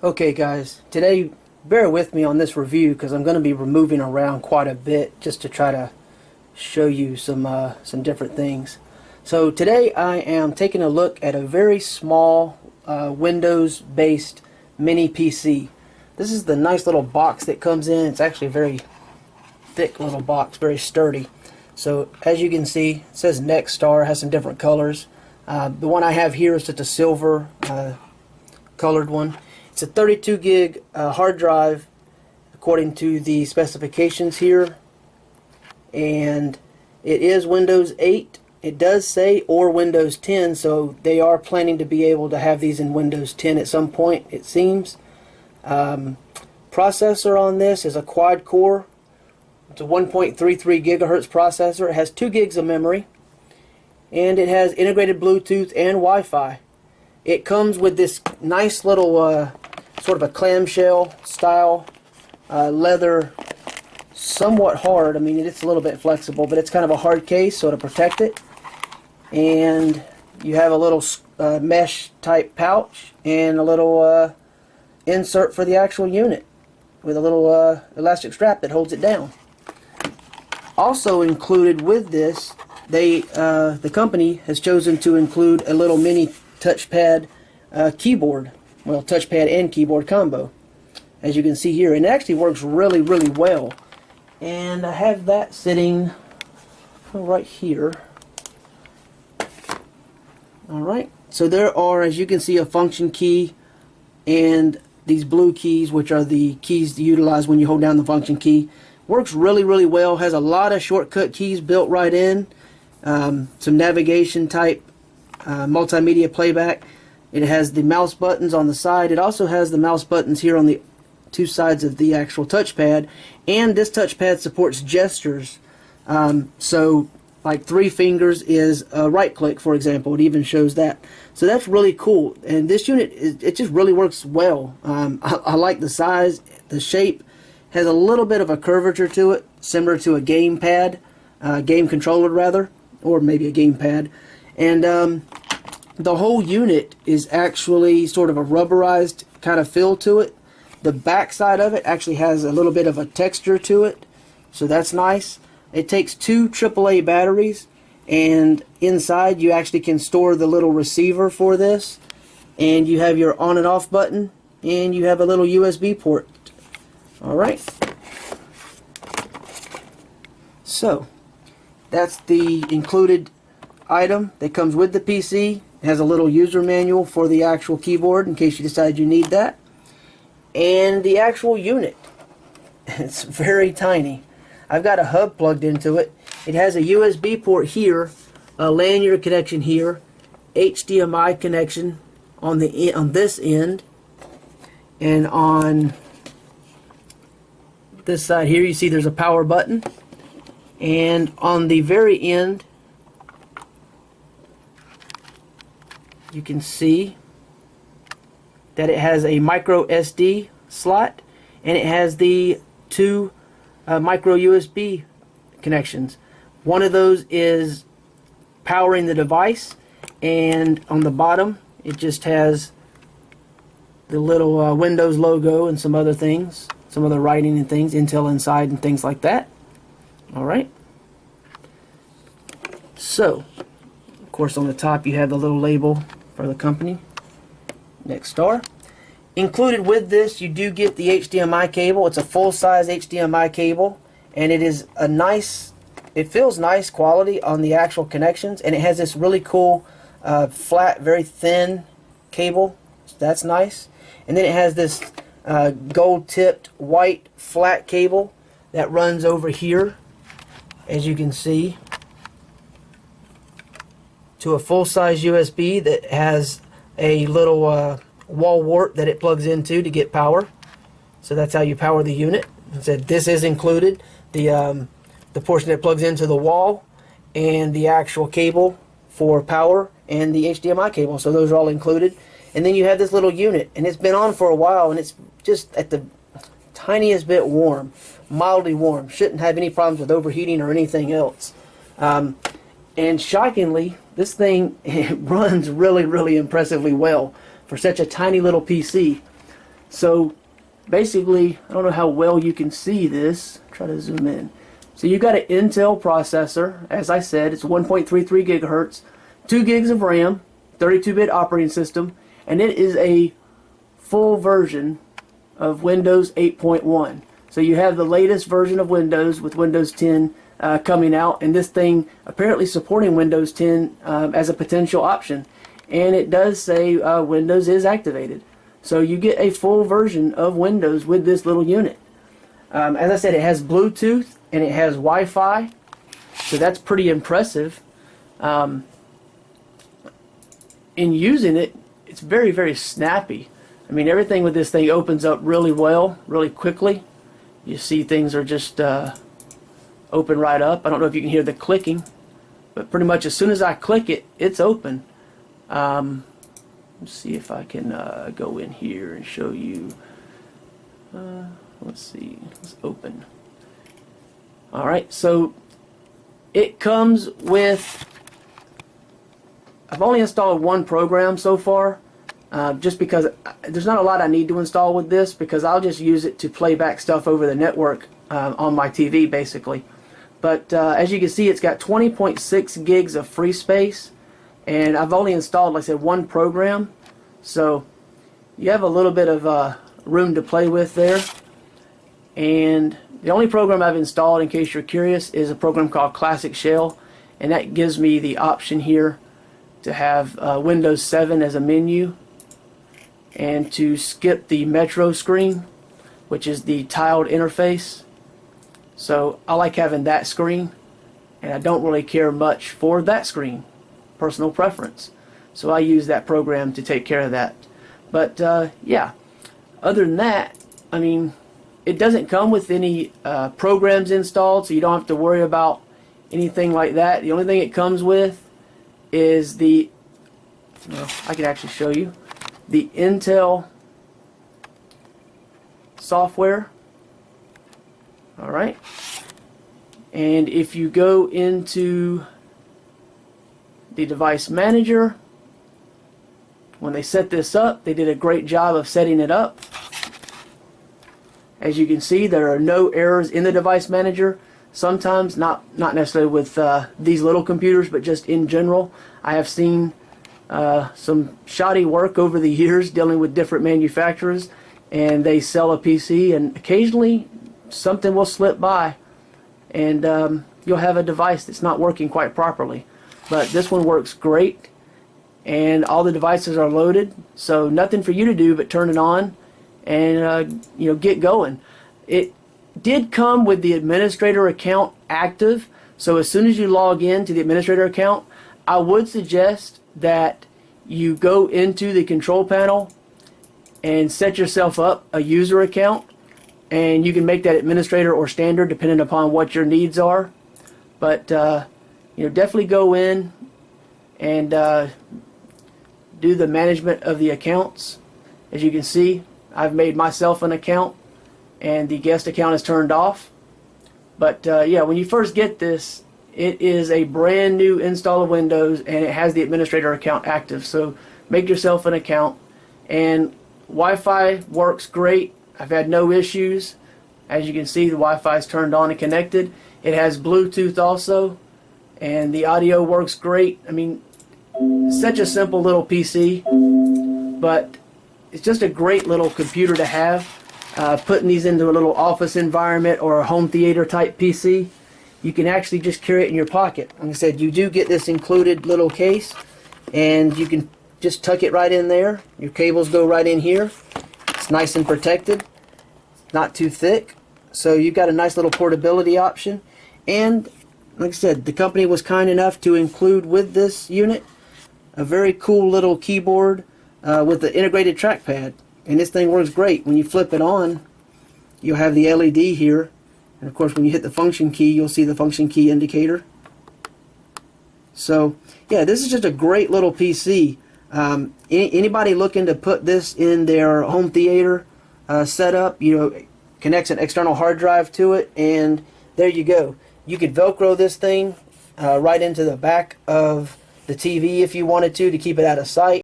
Okay guys, today bear with me on this review because I'm going to be removing around quite a bit just to try to show you some different things. So today I am taking a look at a very small Windows based mini PC. This is the nice little box that comes in. It's actually a very thick little box, very sturdy. So as you can see, it says Nexstar, has some different colors. The one I have here is just a silver colored one. It's a 32 gig hard drive according to the specifications here, and it is Windows 8. It does say or Windows 10, so they are planning to be able to have these in Windows 10 at some point, it seems. Processor on this is a quad core. It's a 1.33 gigahertz processor. It has 2 gigs of memory, and it has integrated Bluetooth and Wi-Fi. It comes with this nice little sort of a clamshell style leather, somewhat hard. I mean, it's a little bit flexible, but it's kind of a hard case, so to protect it. And you have a little mesh type pouch and a little insert for the actual unit with a little elastic strap that holds it down. Also included with this, the company has chosen to include a little mini touchpad keyboard. Well, touchpad and keyboard combo, as you can see here, and it actually works really well. And I have that sitting right here. Alright, so there are, as you can see, a function key and these blue keys, which are the keys to utilize when you hold down the function key. Works really well, has a lot of shortcut keys built right in, some navigation type multimedia playback. It has the mouse buttons on the side. It also has the mouse buttons here on the two sides of the actual touchpad, and this touchpad supports gestures. So like 3 fingers is a right click, for example. It even shows that. So that's really cool, and this unit, it just really works well. I like the size, the shape. Has a little bit of a curvature to it, similar to a game pad, game controller rather, or maybe a game pad. And the whole unit is actually sort of a rubberized kind of feel to it. The back side of it actually has a little bit of a texture to it, so that's nice. It takes 2 AAA batteries, and inside you actually can store the little receiver for this, and you have your on and off button, and you have a little USB port. Alright, so that's the included item that comes with the PC. It has a little user manual for the actual keyboard in case you decide you need that. And the actual unit, it's very tiny. I've got a hub plugged into it. It has a USB port here, a lanyard connection here, HDMI connection on this end, and on this side here you see there's a power button, and on the very end you can see that it has a micro SD slot, and it has the 2 micro USB connections. One of those is powering the device, and on the bottom it just has the little Windows logo and some other things, some other writing and things, Intel Inside and things like that. Alright, so of course on the top you have the little label for the company, Nexstar. Included with this, you do get the HDMI cable. It's a full-size HDMI cable, and it is a nice, it feels nice quality on the actual connections, and it has this really cool flat, very thin cable. So that's nice. And then it has this gold-tipped white flat cable that runs over here, as you can see, to a full-size USB that has a little wall wart that it plugs into to get power. So that's how you power the unit. It said this is included, the portion that plugs into the wall, and the actual cable for power, and the HDMI cable. So those are all included. And then you have this little unit, and it's been on for a while, and it's just at the tiniest bit warm, mildly warm. Shouldn't have any problems with overheating or anything else. And shockingly, this thing runs really impressively well for such a tiny little PC. So basically, I don't know how well you can see this. Try to zoom in. So you've got an Intel processor. As I said, it's 1.33 gigahertz, 2 gigs of RAM, 32-bit operating system, and it is a full version of Windows 8.1. So you have the latest version of Windows with Windows 10 coming out, and this thing apparently supporting Windows 10 as a potential option. And it does say Windows is activated. So you get a full version of Windows with this little unit. As I said, it has Bluetooth and it has Wi-Fi, so that's pretty impressive. In using it, it's very, very snappy. I mean, everything with this thing opens up really well, really quickly. You see things are just open right up. I don't know if you can hear the clicking, but pretty much as soon as I click it, it's open. Let's see if I can go in here and show you. Let's see, let's open. Alright, so it comes with, I've only installed one program so far, just because there's not a lot I need to install with this, because I'll just use it to play back stuff over the network on my TV basically. But as you can see, it's got 20.6 gigs of free space, and I've only installed, like I said, one program, so you have a little bit of room to play with there. And the only program I've installed, in case you're curious, is a program called Classic Shell, and that gives me the option here to have Windows 7 as a menu and to skip the Metro screen, which is the tiled interface. So I like having that screen, and I don't really care much for that screen, personal preference. So I use that program to take care of that. But yeah, other than that, I mean, it doesn't come with any programs installed, so you don't have to worry about anything like that. The only thing it comes with is the, well, I can actually show you, the Intel software. Alright. And if you go into the device manager, when they set this up, they did a great job of setting it up. As you can see, there are no errors in the device manager. Sometimes, not necessarily with these little computers, but just in general. I have seen some shoddy work over the years dealing with different manufacturers, and they sell a PC and occasionally something will slip by and you'll have a device that's not working quite properly. But this one works great, and all the devices are loaded, so nothing for you to do but turn it on and you know, get going. It did come with the administrator account active, so as soon as you log in to the administrator account, I would suggest that you go into the control panel and set yourself up a user account, and you can make that administrator or standard depending upon what your needs are. But you know, definitely go in and do the management of the accounts. As you can see, I've made myself an account and the guest account is turned off. But yeah, when you first get this, it is a brand new install of Windows and it has the administrator account active. So make yourself an account, and Wi-Fi works great. I've had no issues. As you can see, the Wi-Fi is turned on and connected. It has Bluetooth also, and the audio works great. I mean, such a simple little PC, but it's just a great little computer to have. Putting these into a little office environment or a home theater type PC, you can actually just carry it in your pocket. Like I said, you do get this included little case, and you can just tuck it right in there. Your cables go right in here. It's nice and protected, not too thick, so you've got a nice little portability option. And like I said, the company was kind enough to include with this unit a very cool little keyboard with the integrated trackpad, and this thing works great. When you flip it on, you'll have the LED here, and of course when you hit the function key, you'll see the function key indicator. So yeah, this is just a great little PC. Anybody looking to put this in their home theater setup, you know, connects an external hard drive to it, and there you go. You could Velcro this thing right into the back of the TV if you wanted to keep it out of sight.